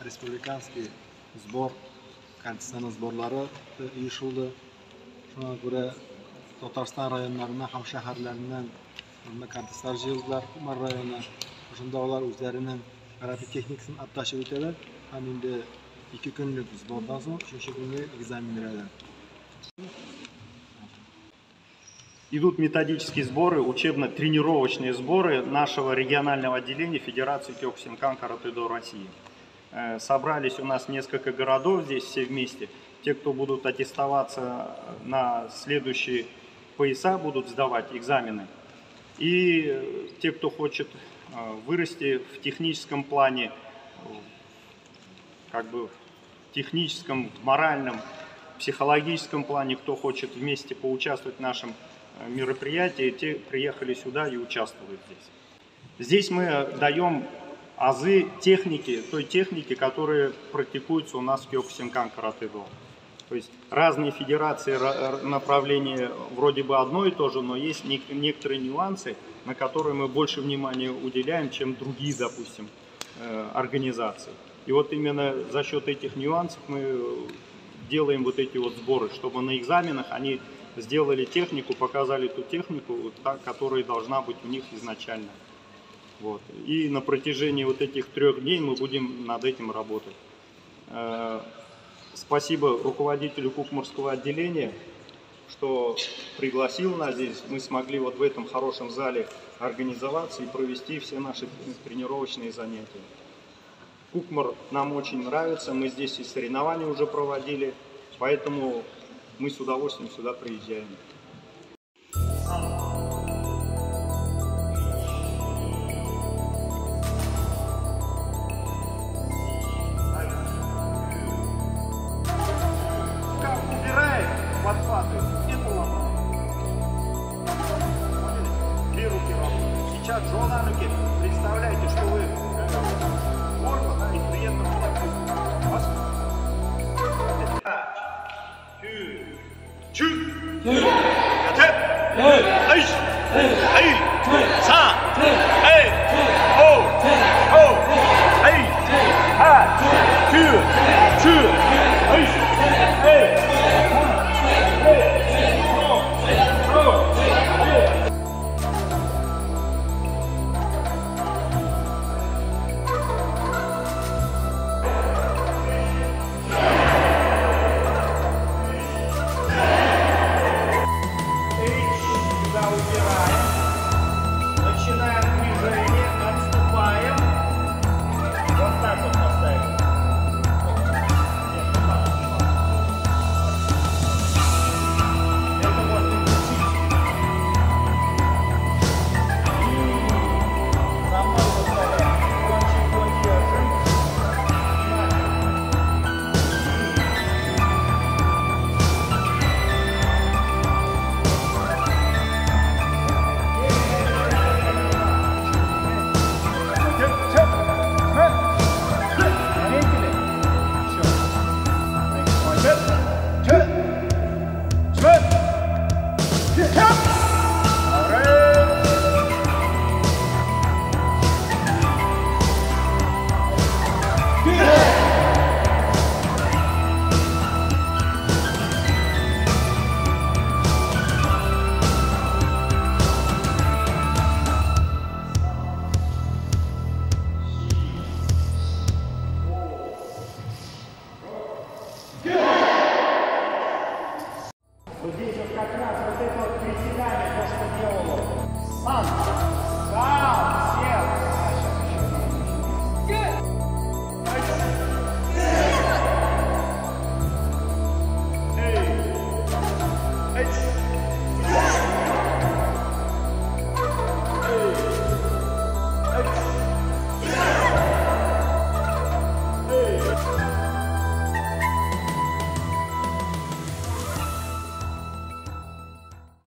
respublikanskiy sbor, konstitutsiyaning sborlari uyushildi. Shunga ko'ra Tatarston rayonlaridan ham shaharlaridan konstitutsiyalar yig'ildilar, Kumar rayoni. Shunda ular o'zlarining g'arbiy texnikasini attashib o'tadi. Ham endi 2 kunlik sbordan so'ng 3 kunlik ekzamen beradi. Идут методические сборы, учебно-тренировочные сборы нашего регионального отделения Федерации Кёкусинкан каратэ-до России. Собрались у нас несколько городов здесь все вместе. Те, кто будут аттестоваться на следующие пояса, будут сдавать экзамены. И те, кто хочет вырасти в техническом плане, как бы в техническом, в моральном, психологическом плане, кто хочет вместе поучаствовать в нашем мероприятии, те приехали сюда и участвуют здесь. Здесь мы даем азы техники, той техники, которая практикуется у нас в Кёкусинкан каратэ-до. То есть разные федерации, направления вроде бы одно и то же, но есть некоторые нюансы, на которые мы больше внимания уделяем, чем другие, допустим, организации. И вот именно за счет этих нюансов мы делаем вот эти вот сборы, чтобы на экзаменах они сделали технику, показали ту технику, которая должна быть у них изначально. Вот. И на протяжении вот этих 3 дней мы будем над этим работать. Спасибо руководителю Кукмурского отделения, что пригласил нас здесь. Мы смогли вот в этом хорошем зале организоваться и провести все наши тренировочные занятия. Кукмур нам очень нравится, мы здесь и соревнования уже проводили, поэтому мы с удовольствием сюда приезжаем. Как убирает подхваты, это ломает. Две руки работают. Сейчас жена руки. Представляете, что вы форма, да, и при этом Здесь вот как раз